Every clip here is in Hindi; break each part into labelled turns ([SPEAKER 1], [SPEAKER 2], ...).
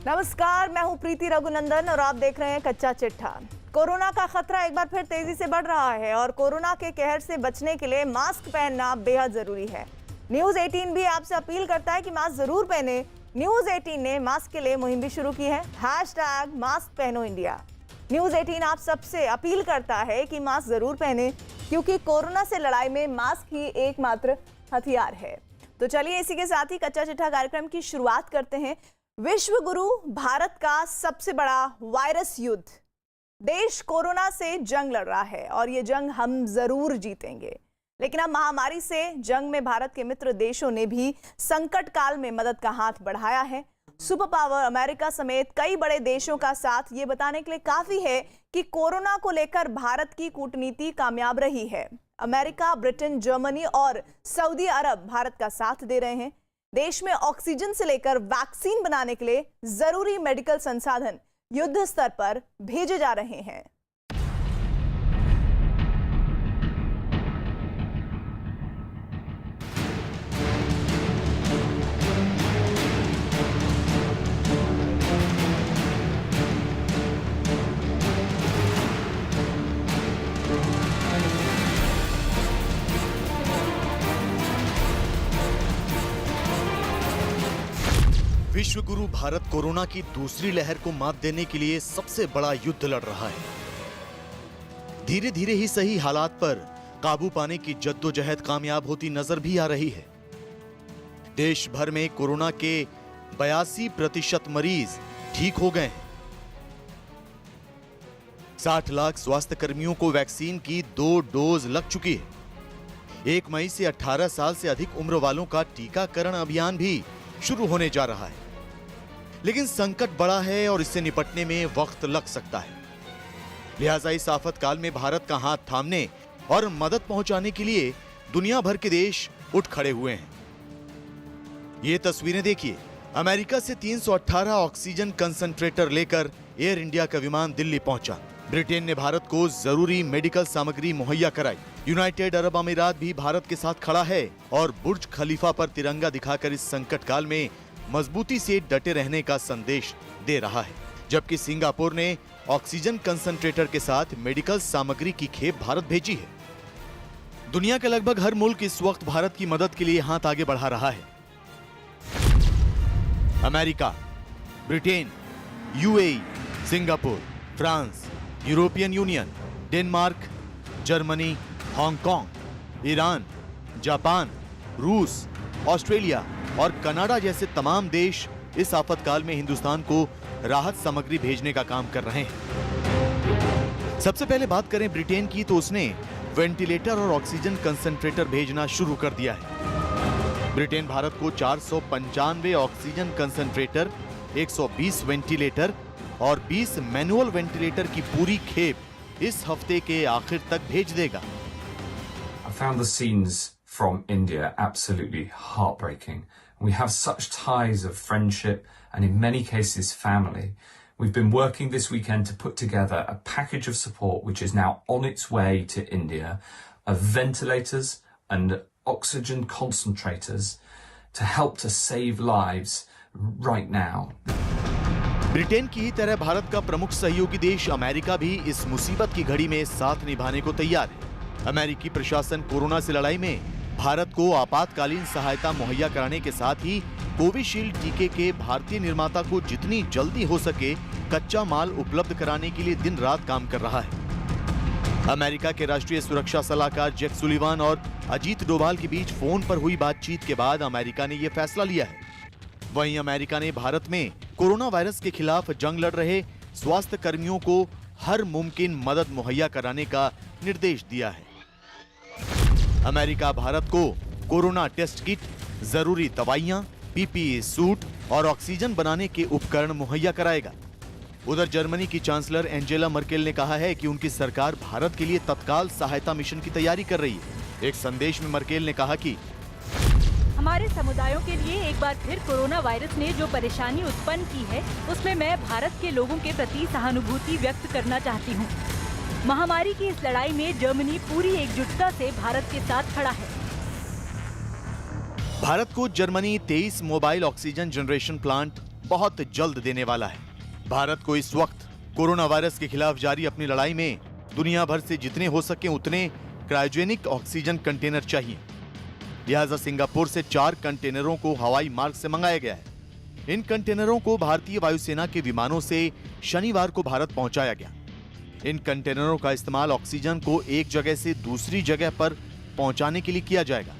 [SPEAKER 1] नमस्कार, मैं हूं प्रीति रघुनंदन और आप देख रहे हैं कच्चा चिट्ठा। कोरोना का खतरा एक बार फिर तेजी से बढ़ रहा है और कोरोना के कहर से बचने के लिए मास्क पहनना बेहद जरूरी है। न्यूज 18 भी आपसे अपील करता है कि मास्क जरूर पहने। न्यूज 18 ने मास्क के लिए मुहिम भी शुरू की है, #मास्क पहनो इंडिया। न्यूज 18 आप सबसे अपील करता है कि मास्क जरूर पहने, क्योंकि कोरोना से लड़ाई में मास्क ही एकमात्र हथियार है। तो चलिए इसी के साथ ही कच्चा चिट्ठा कार्यक्रम की शुरुआत करते हैं। विश्व गुरु भारत का सबसे बड़ा वायरस युद्ध। देश कोरोना से जंग लड़ रहा है और ये जंग हम जरूर जीतेंगे। लेकिन अब महामारी से जंग में भारत के मित्र देशों ने भी संकट काल में मदद का हाथ बढ़ाया है। सुपर पावर अमेरिका समेत कई बड़े देशों का साथ ये बताने के लिए काफी है कि कोरोना को लेकर भारत की कूटनीति कामयाब रही है। अमेरिका, ब्रिटेन, जर्मनी और सऊदी अरब भारत का साथ दे रहे हैं। देश में ऑक्सीजन से लेकर वैक्सीन बनाने के लिए जरूरी मेडिकल संसाधन युद्ध स्तर पर भेजे जा रहे हैं।
[SPEAKER 2] विश्व गुरु भारत कोरोना की दूसरी लहर को मात देने के लिए सबसे बड़ा युद्ध लड़ रहा है। धीरे धीरे ही सही हालात पर काबू पाने की जद्दोजहद कामयाब होती नजर भी आ रही है। देश भर में कोरोना के 82% मरीज ठीक हो गए हैं। 60 लाख स्वास्थ्य कर्मियों को वैक्सीन की 2 डोज लग चुकी है। 1 मई से 18 साल से अधिक उम्र वालों का टीकाकरण अभियान भी शुरू होने जा रहा है। लेकिन संकट बड़ा है और इससे निपटने में वक्त लग सकता है। लिहाजा इस आफत काल में भारत का हाथ थामने और मदद पहुंचाने के लिए दुनिया भर के देश उठ खड़े हुए हैं। ये तस्वीरें देखिए। अमेरिका से 318 ऑक्सीजन कंसंट्रेटर लेकर एयर इंडिया का विमान दिल्ली पहुंचा। ब्रिटेन ने भारत को जरूरी मेडिकल सामग्री मुहैया कराई। यूनाइटेड अरब अमीरात भी भारत के साथ खड़ा है और बुर्ज खलीफा पर तिरंगा दिखाकर इस संकट काल में मजबूती से डटे रहने का संदेश दे रहा है। जबकि सिंगापुर ने ऑक्सीजन कंसंट्रेटर के साथ मेडिकल सामग्री की खेप भारत भेजी है। दुनिया के लगभग हर मुल्क इस वक्त भारत की मदद के लिए हाथ आगे बढ़ा रहा है। America, Britain, UAE, Singapore, France, European union, Denmark, Germany, Hong Kong, Iran, Japan, रूस, ऑस्ट्रेलिया और कनाडा जैसे तमाम देश इस आफतकाल में हिंदुस्तान को राहत सामग्री भेजने का काम कर रहे हैं। सबसे पहले बात करें ब्रिटेन की, तो उसने वेंटिलेटर और ऑक्सीजन कंसंट्रेटर भेजना शुरू कर दिया है। ब्रिटेन भारत को 495 ऑक्सीजन कंसंट्रेटर, 120 वेंटिलेटर और 20 मैनुअल वेंटिलेटर की पूरी खेप इस हफ्ते के आखिर तक भेज देगा।
[SPEAKER 3] I found the scenes from India absolutely heartbreaking. We have such ties of friendship and in many cases family. We've been working this weekend to put together a package of support which is now on its way to India, of ventilators and oxygen concentrators to help to save lives right now.
[SPEAKER 2] Britain की ही तरह भारत का प्रमुख सहयोगी देश अमेरिका भी इस मुसीबत की घड़ी में साथ निभाने को तैयार है। अमेरिकी प्रशासन कोरोना से लड़ाई में भारत को आपातकालीन सहायता मुहैया कराने के साथ ही कोविशील्ड टीके के भारतीय निर्माता को जितनी जल्दी हो सके कच्चा माल उपलब्ध कराने के लिए दिन रात काम कर रहा है। अमेरिका के राष्ट्रीय सुरक्षा सलाहकार जैक सुलिवान और अजीत डोभाल के बीच फोन पर हुई बातचीत के बाद अमेरिका ने यह फैसला लिया है। वहीं अमेरिका ने भारत में कोरोना वायरस के खिलाफ जंग लड़ रहे स्वास्थ्य कर्मियों को हर मुमकिन मदद मुहैया कराने का निर्देश दिया है। अमेरिका भारत को कोरोना टेस्ट किट, जरूरी दवाइयां, पीपीई सूट और ऑक्सीजन बनाने के उपकरण मुहैया कराएगा। उधर जर्मनी की चांसलर एंजेला मर्केल ने कहा है कि उनकी सरकार भारत के लिए तत्काल सहायता मिशन की तैयारी कर रही है। एक संदेश में मर्केल ने कहा कि
[SPEAKER 4] हमारे समुदायों के लिए एक बार फिर कोरोना वायरस ने जो परेशानी उत्पन्न की है, उसमें मैं भारत के लोगों के प्रति सहानुभूति व्यक्त करना चाहती हूँ। महामारी की इस लड़ाई में जर्मनी पूरी एकजुटता से भारत के साथ खड़ा है।
[SPEAKER 2] भारत को Germany 23 mobile oxygen generation plant बहुत जल्द देने वाला है। भारत को इस वक्त कोरोना वायरस के खिलाफ जारी अपनी लड़ाई में दुनिया भर से जितने हो सके उतने क्रायोजेनिक ऑक्सीजन कंटेनर चाहिए। लिहाजा सिंगापुर से 4 कंटेनरों को हवाई मार्ग से मंगाया गया है। इन कंटेनरों को भारतीय वायुसेना के विमानों से शनिवार को भारत पहुंचाया गया। इन कंटेनरों का इस्तेमाल ऑक्सीजन को एक जगह से दूसरी जगह पर पहुंचाने के लिए किया जाएगा।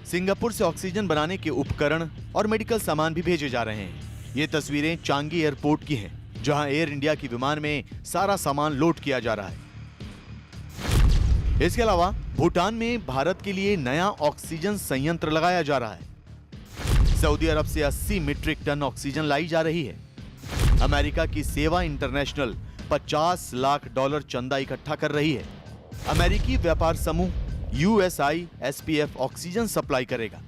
[SPEAKER 2] सिंगापुर से ऑक्सीजन बनाने के उपकरण और मेडिकल सामान भी भेजे जा रहे हैं। ये तस्वीरें चांगी एयरपोर्ट की हैं, जहां एयर इंडिया की विमान में सारा सामान लोड किया जा रहा है। इसके अलावा भूटान में भारत के लिए नया ऑक्सीजन संयंत्र लगाया जा रहा है। सऊदी अरब से 80 मीट्रिक टन ऑक्सीजन लाई जा रही है। अमेरिका की सेवा इंटरनेशनल $50 लाख चंदा इकट्ठा कर रही है। अमेरिकी व्यापार समूह USISPF ऑक्सीजन सप्लाई करेगा।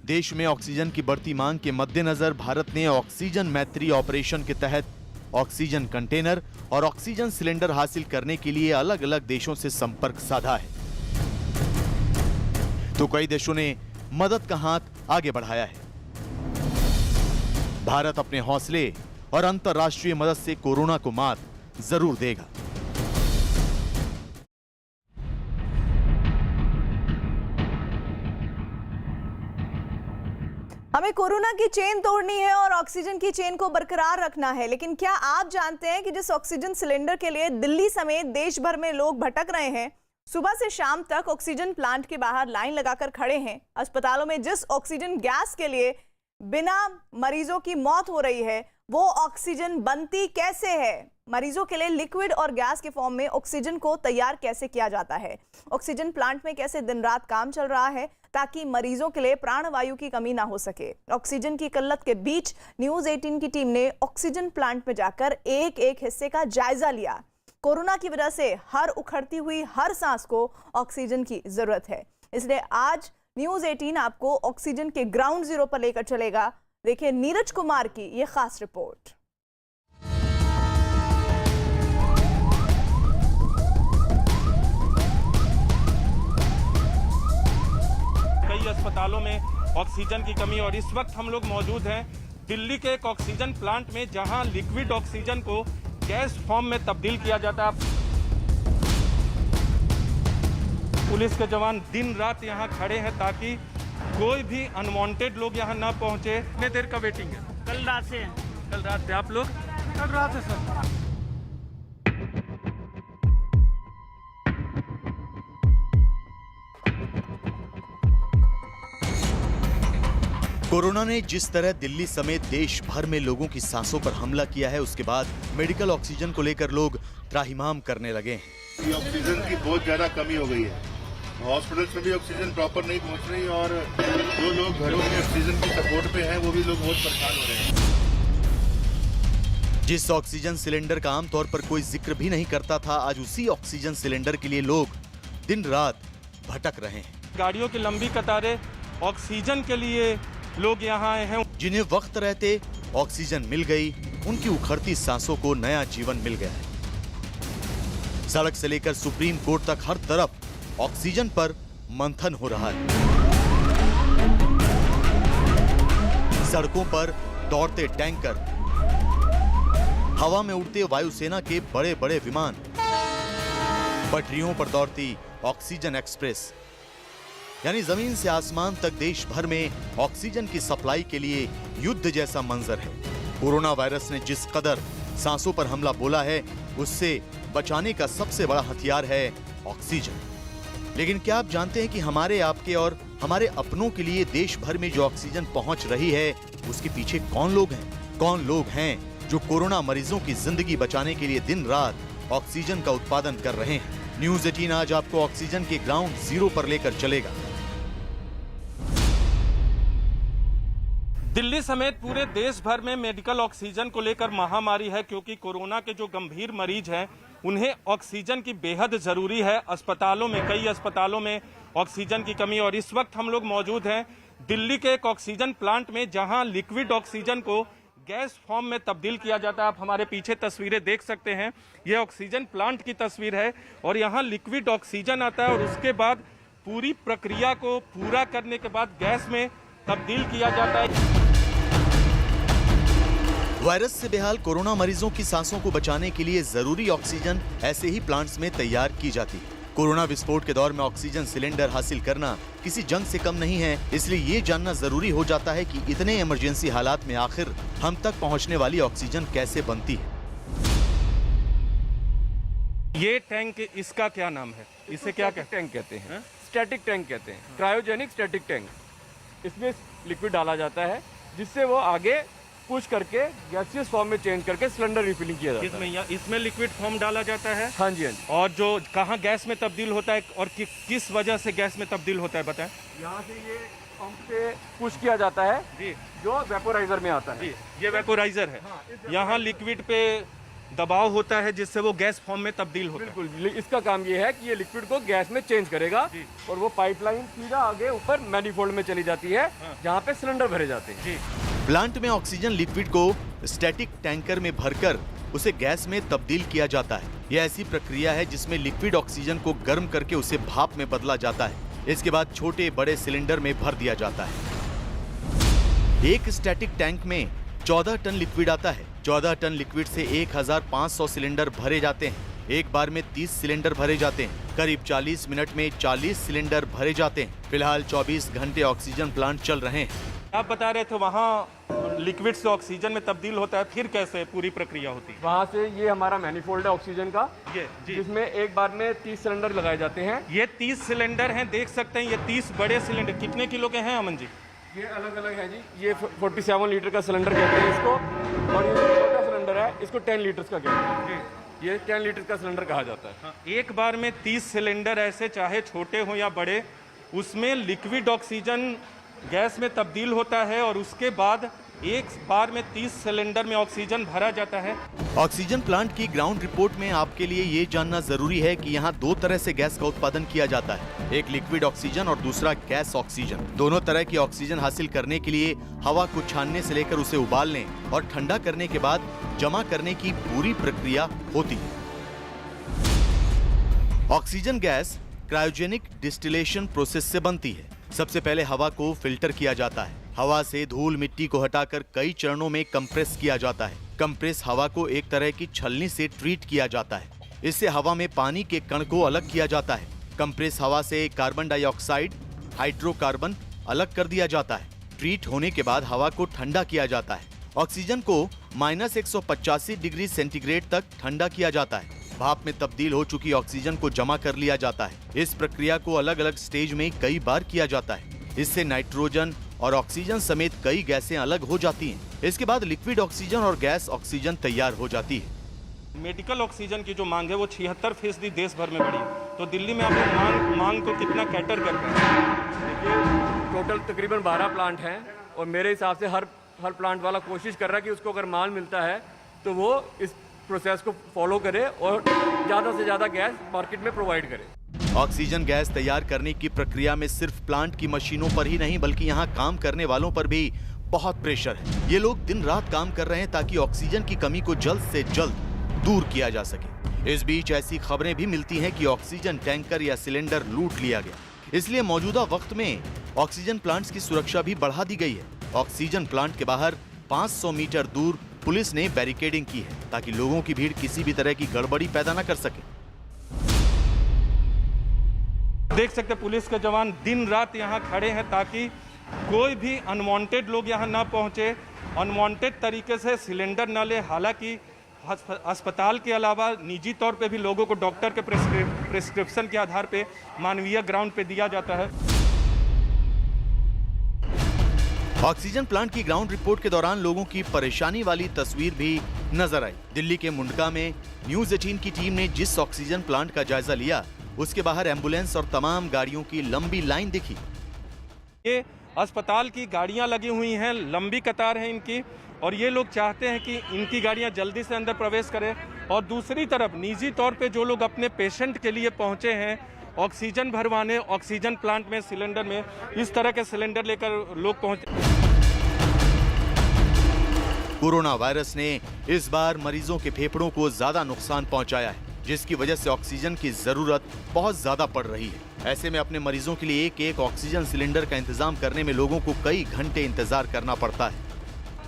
[SPEAKER 2] देश में ऑक्सीजन की बढ़ती मांग के मद्देनजर भारत ने ऑक्सीजन मैत्री ऑपरेशन के तहत ऑक्सीजन कंटेनर और ऑक्सीजन सिलेंडर हासिल करने के लिए अलग अलग देशों से संपर्क साधा है। तो कई देशों ने मदद का हाथ आगे बढ़ाया है। भारत अपने हौसले और अंतर्राष्ट्रीय मदद से कोरोना को मात जरूर देगा।
[SPEAKER 1] हमें कोरोना की चेन तोड़नी है और ऑक्सीजन की चेन को बरकरार रखना है, लेकिन क्या आप जानते हैं कि जिस ऑक्सीजन सिलेंडर के लिए दिल्ली समेत देश भर में लोग भटक रहे हैं, सुबह से शाम तक ऑक्सीजन प्लांट के बाहर लाइन लगाकर खड़े हैं। अस्पतालों में जिस ऑक्सीजन गैस के लिए बिना मरीजों की मौत हो रही है, वो ऑक्सीजन बनती कैसे है? मरीजों के लिए लिक्विड और गैस के फॉर्म में ऑक्सीजन को तैयार कैसे किया जाता है? ऑक्सीजन प्लांट में कैसे दिन रात काम चल रहा है ताकि मरीजों के लिए प्राणवायु की कमी ना हो सके? ऑक्सीजन की किल्लत के बीच न्यूज़ 18 की टीम ने ऑक्सीजन प्लांट में जाकर एक एक हिस्से का जायजा लिया। कोरोना की वजह से हर उखड़ती हुई हर सांस को ऑक्सीजन की जरूरत है, इसलिए आज न्यूज़ 18 आपको ऑक्सीजन के ग्राउंड जीरो पर लेकर चलेगा। देखिए नीरज कुमार की ये खास रिपोर्ट।
[SPEAKER 5] कई अस्पतालों में ऑक्सीजन की कमी, और इस वक्त हम लोग मौजूद हैं दिल्ली के एक ऑक्सीजन प्लांट में, जहां लिक्विड ऑक्सीजन को गैस फॉर्म में तब्दील किया जाता है। पुलिस के जवान दिन रात यहां खड़े हैं ताकि कोई भी अनवांटेड लोग यहां ना पहुंचे। कितने देर का वेटिंग है?
[SPEAKER 6] कल रात से।
[SPEAKER 5] कल रात से आप लोग?
[SPEAKER 6] कल रात से सर।
[SPEAKER 2] कोरोना ने जिस तरह दिल्ली समेत देश भर में लोगों की सांसों पर हमला किया है, उसके बाद मेडिकल ऑक्सीजन को लेकर लोग त्राहिमाम करने लगे हैं।
[SPEAKER 7] ऑक्सीजन की बहुत ज्यादा कमी हो गई है। हॉस्पिटल्स में भी ऑक्सीजन प्रॉपर नहीं पहुंच रही, और जो लोग घरों में ऑक्सीजन की सपोर्ट पे हैं वो भी लोग बहुत परेशान हो रहे हैं।
[SPEAKER 2] जिस ऑक्सीजन सिलेंडर का आमतौर पर कोई जिक्र भी नहीं करता था, आज उसी ऑक्सीजन सिलेंडर के लिए लोग दिन रात भटक रहे हैं।
[SPEAKER 5] गाड़ियों की लंबी कतारें ऑक्सीजन के लिए लोग यहाँ आए हैं।
[SPEAKER 2] जिन्हें वक्त रहते ऑक्सीजन मिल गई, उनकी उखड़ती सांसों को नया जीवन मिल गया है। सड़क से लेकर सुप्रीम कोर्ट तक हर तरफ ऑक्सीजन पर मंथन हो रहा है। सड़कों पर दौड़ते टैंकर, हवा में उड़ते वायुसेना के बड़े बड़े विमान, पटरियों पर दौड़ती ऑक्सीजन एक्सप्रेस, यानी जमीन से आसमान तक देश भर में ऑक्सीजन की सप्लाई के लिए युद्ध जैसा मंजर है। कोरोना वायरस ने जिस कदर सांसों पर हमला बोला है, उससे बचाने का सबसे बड़ा हथियार है ऑक्सीजन। लेकिन क्या आप जानते हैं कि हमारे, आपके और हमारे अपनों के लिए देश भर में जो ऑक्सीजन पहुंच रही है, उसके पीछे कौन लोग हैं? कौन लोग हैं जो कोरोना मरीजों की जिंदगी बचाने के लिए दिन रात ऑक्सीजन का उत्पादन कर रहे हैं? न्यूज़ 18 आज आपको ऑक्सीजन के ग्राउंड जीरो पर लेकर चलेगा।
[SPEAKER 5] दिल्ली समेत पूरे देश भर में मेडिकल ऑक्सीजन को लेकर महामारी है, क्योंकि कोरोना के जो गंभीर मरीज हैं उन्हें ऑक्सीजन की बेहद जरूरी है। अस्पतालों में, कई अस्पतालों में ऑक्सीजन की कमी, और इस वक्त हम लोग मौजूद हैं दिल्ली के एक ऑक्सीजन प्लांट में, जहां लिक्विड ऑक्सीजन को गैस फॉर्म में तब्दील किया जाता है। आप हमारे पीछे तस्वीरें देख सकते हैं, यह ऑक्सीजन प्लांट की तस्वीर है, और यहाँ लिक्विड ऑक्सीजन आता है और उसके बाद पूरी प्रक्रिया को पूरा करने के बाद गैस में तब्दील किया जाता है।
[SPEAKER 2] वायरस से बेहाल कोरोना मरीजों की सांसों को बचाने के लिए जरूरी ऑक्सीजन ऐसे ही प्लांट्स में तैयार की जाती है। कोरोना विस्फोट के दौर में ऑक्सीजन सिलेंडर हासिल करना किसी जंग से कम नहीं है, इसलिए ये जानना जरूरी हो जाता है कि इतने इमरजेंसी हालात में आखिर हम तक पहुंचने वाली ऑक्सीजन कैसे बनती है।
[SPEAKER 5] ये टैंक, इसका क्या नाम है? इसे क्या
[SPEAKER 8] टैंक कहते हैं? स्टैटिक टैंक कहते हैं, क्रायोजेनिक स्टैटिक टैंक। इसमें लिक्विड डाला जाता है जिससे वो आगे पुश करके गैसियस फॉर्म में चेंज करके सिलेंडर रिफिलिंग किया जाता है।
[SPEAKER 5] इसमें लिक्विड फॉर्म डाला जाता है?
[SPEAKER 8] हाँ जी, हाँ जी।
[SPEAKER 5] और जो कहाँ गैस में तब्दील होता है और किस वजह से गैस में तब्दील होता है बताएं?
[SPEAKER 8] यहाँ से ये पंप से पुश किया जाता है
[SPEAKER 5] जी,
[SPEAKER 8] जो वेपोराइजर में आता है।
[SPEAKER 5] जी, ये वेपोराइजर है। यहाँ लिक्विड पे दबाव होता है जिससे वो गैस फॉर्म में तब्दील होता है।
[SPEAKER 8] बिल्कुल, इसका काम ये है कि ये लिक्विड को गैस में चेंज करेगा और वो पाइपलाइन सीधा आगे ऊपर मैनिफोल्ड में चली जाती है जहाँ पे सिलेंडर भरे जाते हैं।
[SPEAKER 5] जी।
[SPEAKER 2] प्लांट में ऑक्सीजन लिक्विड को स्टैटिक टैंकर में भरकर उसे गैस में तब्दील किया जाता है। यह ऐसी प्रक्रिया है जिसमें लिक्विड ऑक्सीजन को गर्म करके उसे भाप में बदला जाता है। इसके बाद छोटे बड़े सिलेंडर में भर दिया जाता है। एक स्टैटिक टैंक में 14 टन लिक्विड आता है। 14 टन लिक्विड से 1500 सिलेंडर भरे जाते हैं। एक बार में 30 सिलेंडर भरे जाते हैं। करीब 40 मिनट में 40 सिलेंडर भरे जाते हैं। फिलहाल 24 घंटे ऑक्सीजन प्लांट चल रहे हैं।
[SPEAKER 5] आप बता रहे थे वहाँ लिक्विड से ऑक्सीजन में तब्दील होता है, फिर कैसे पूरी प्रक्रिया होती है?
[SPEAKER 8] वहाँ से ये हमारा मैनिफोल्ड है ऑक्सीजन का,
[SPEAKER 5] ये जी,
[SPEAKER 8] जिसमें एक बार में 30 सिलेंडर लगाए जाते हैं।
[SPEAKER 5] ये 30 सिलेंडर हैं, देख सकते हैं। ये 30 बड़े सिलेंडर कितने किलो के हैं अमन जी?
[SPEAKER 8] ये अलग अलग है जी। ये 47 लीटर का सिलेंडर कहते हैं इसको, और ये छोटा सिलेंडर है, इसको 10 लीटर का कहते हैं। ये 10 लीटर का सिलेंडर कहा जाता है।
[SPEAKER 5] हाँ, एक बार में 30 सिलेंडर ऐसे, चाहे छोटे हो या बड़े, उसमें लिक्विड ऑक्सीजन गैस में तब्दील होता है और उसके बाद एक बार में 30 सिलेंडर में ऑक्सीजन भरा जाता है।
[SPEAKER 2] ऑक्सीजन प्लांट की ग्राउंड रिपोर्ट में आपके लिए ये जानना जरूरी है कि यहाँ 2 तरह से गैस का उत्पादन किया जाता है, एक लिक्विड ऑक्सीजन और दूसरा गैस ऑक्सीजन। दोनों तरह की ऑक्सीजन हासिल करने के लिए हवा को छानने से लेकर उसे उबालने और ठंडा करने के बाद जमा करने की पूरी प्रक्रिया होती है। Oxygen gas cryogenic distillation process से बनती है। सबसे पहले हवा को फिल्टर किया जाता है। हवा से धूल मिट्टी को हटाकर कई चरणों में कंप्रेस किया जाता है। कंप्रेस हवा को एक तरह की छलनी से ट्रीट किया जाता है। इससे हवा में पानी के कण को अलग किया जाता है। कंप्रेस हवा से कार्बन डाइऑक्साइड, हाइड्रोकार्बन अलग कर दिया जाता है। ट्रीट होने के बाद हवा को ठंडा किया जाता है। ऑक्सीजन को -185 डिग्री सेंटीग्रेड तक ठंडा किया जाता है। भाप में तब्दील हो चुकी ऑक्सीजन को जमा कर लिया जाता है। इस प्रक्रिया को अलग अलग स्टेज में कई बार किया जाता है। इससे नाइट्रोजन और ऑक्सीजन समेत कई गैसें अलग हो जाती हैं। इसके बाद लिक्विड ऑक्सीजन और गैस ऑक्सीजन तैयार हो जाती है।
[SPEAKER 5] मेडिकल ऑक्सीजन की जो मांग है वो 76% देश भर में बढ़ी है। तो दिल्ली में आप लोग मांग को कितना कैटर करते हैं?
[SPEAKER 8] देखिए, टोटल तकरीबन 12 प्लांट हैं और मेरे हिसाब से हर प्लांट वाला कोशिश कर रहा है कि उसको अगर माल मिलता है तो वो इस प्रोसेस को फॉलो करे और ज़्यादा से ज़्यादा गैस मार्केट में प्रोवाइड करे।
[SPEAKER 2] ऑक्सीजन गैस तैयार करने की प्रक्रिया में सिर्फ प्लांट की मशीनों पर ही नहीं बल्कि यहाँ काम करने वालों पर भी बहुत प्रेशर है। ये लोग दिन रात काम कर रहे हैं ताकि ऑक्सीजन की कमी को जल्द से जल्द दूर किया जा सके। इस बीच ऐसी खबरें भी मिलती हैं कि ऑक्सीजन टैंकर या सिलेंडर लूट लिया गया। इसलिए मौजूदा वक्त में ऑक्सीजन प्लांट्स की सुरक्षा भी बढ़ा दी गई है। ऑक्सीजन प्लांट के बाहर 500 मीटर दूर पुलिस ने बैरिकेडिंग की है ताकि लोगों की भीड़ किसी भी तरह की गड़बड़ी पैदा न कर सके।
[SPEAKER 5] देख सकते पुलिस के जवान दिन रात यहाँ खड़े हैं ताकि कोई भी अनवांटेड लोग यहाँ ना पहुँचे, अनवांटेड तरीके से सिलेंडर न ले। हालांकि अस्पताल के अलावा निजी तौर पे भी लोगों को डॉक्टर के प्रिस्क्रिप्शन के आधार पे मानवीय ग्राउंड पे दिया जाता है।
[SPEAKER 2] ऑक्सीजन प्लांट की ग्राउंड रिपोर्ट के दौरान लोगों की परेशानी वाली तस्वीर भी नजर आई। दिल्ली के मुंडका में न्यूज़ 18 की टीम ने जिस ऑक्सीजन प्लांट का जायजा लिया उसके बाहर एम्बुलेंस और तमाम गाड़ियों की लंबी लाइन दिखी।
[SPEAKER 5] ये अस्पताल की गाड़ियां लगी हुई हैं, लंबी कतार है इनकी, और ये लोग चाहते हैं कि इनकी गाड़ियां जल्दी से अंदर प्रवेश करें। और दूसरी तरफ निजी तौर पे जो लोग अपने पेशेंट के लिए पहुंचे हैं ऑक्सीजन भरवाने, ऑक्सीजन प्लांट में सिलेंडर में इस तरह के सिलेंडर लेकर लोग पहुंचे।
[SPEAKER 2] कोरोना वायरस ने इस बार मरीजों के फेफड़ों को ज्यादा नुकसान पहुंचाया है, जिसकी वजह से ऑक्सीजन की जरूरत बहुत ज्यादा पड़ रही है। ऐसे में अपने मरीजों के लिए एक एक ऑक्सीजन सिलेंडर का इंतजाम करने में लोगों को कई घंटे इंतजार करना पड़ता है।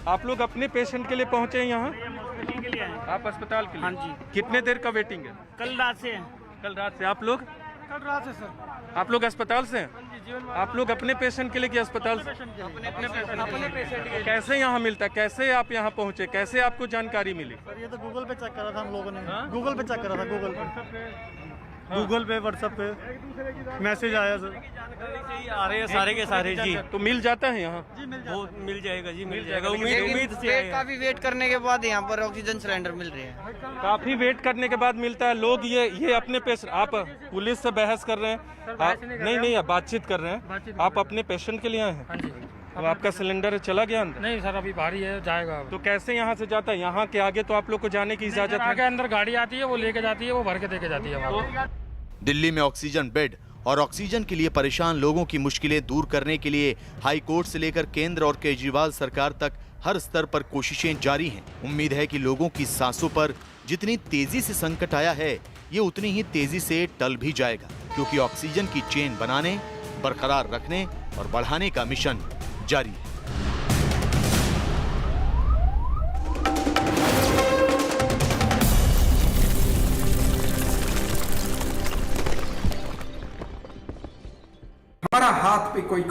[SPEAKER 5] आप लोग अपने पेशेंट के लिए पहुंचे हैं यहाँ?
[SPEAKER 6] हॉस्पिटल के लिए आए हैं।
[SPEAKER 5] आप अस्पताल के लिए?
[SPEAKER 6] हाँ जी।
[SPEAKER 5] कितने देर का वेटिंग है?
[SPEAKER 6] कल रात से हैं।
[SPEAKER 5] कल रात से। आप लोग?
[SPEAKER 6] कल रात से सर।
[SPEAKER 5] आप लोग अस्पताल से हैं? आप लोग अपने पेशेंट के लिए कि अस्पताल से?
[SPEAKER 6] अपने पेशेंट के लिए।
[SPEAKER 5] कैसे यहाँ मिलता है? कैसे आप यहाँ पहुँचे? कैसे आपको जानकारी मिली?
[SPEAKER 6] सर ये तो गूगल पे चेक करा था हम लोगों ने। गूगल पे चेक करा था, गूगल पे व्हाट्सएप पे मैसेज आया सर।
[SPEAKER 8] आ रहे हैं सारे के सारे जी।
[SPEAKER 5] तो मिल जाता है यहाँ?
[SPEAKER 8] वो मिल जाएगा जी, मिल जाएगा। उम्मीद से आए हैं।
[SPEAKER 9] काफी वेट करने के बाद यहाँ पर ऑक्सीजन सिलेंडर मिल रहे हैं।
[SPEAKER 5] काफी वेट करने के बाद मिलता है। लोग ये अपने पेशेंट, आप पुलिस से बहस कर रहे हैं? नहीं, आप बातचीत कर रहे हैं। आप अपने पेशेंट के लिए आए हैं?
[SPEAKER 6] हाँ जी।
[SPEAKER 5] अब आपका सिलेंडर चला गया अंदर?
[SPEAKER 6] नहीं सर, अभी भारी है, जाएगा।
[SPEAKER 5] तो कैसे यहाँ से जाता है? यहाँ के आगे तो आप लोग को जाने की इजाजत
[SPEAKER 6] आगे
[SPEAKER 5] है?
[SPEAKER 6] अंदर गाड़ी आती है, वो लेके जाती है, वो भर के देके जाती है हमारा।
[SPEAKER 2] दिल्ली में ऑक्सीजन बेड और ऑक्सीजन के लिए परेशान लोगों की मुश्किलें दूर करने के लिए हाई कोर्ट से लेकर केंद्र और केजरीवाल सरकार तक हर स्तर पर कोशिशें जारी हैं। उम्मीद है कि लोगों की सांसों पर जितनी तेजी से संकट आया है, ये उतनी ही तेजी से टल भी जाएगा, क्योंकि ऑक्सीजन की चेन बनाने, बरकरार रखने और बढ़ाने का मिशन जारी है।
[SPEAKER 10] हमारा हाथ पे कोई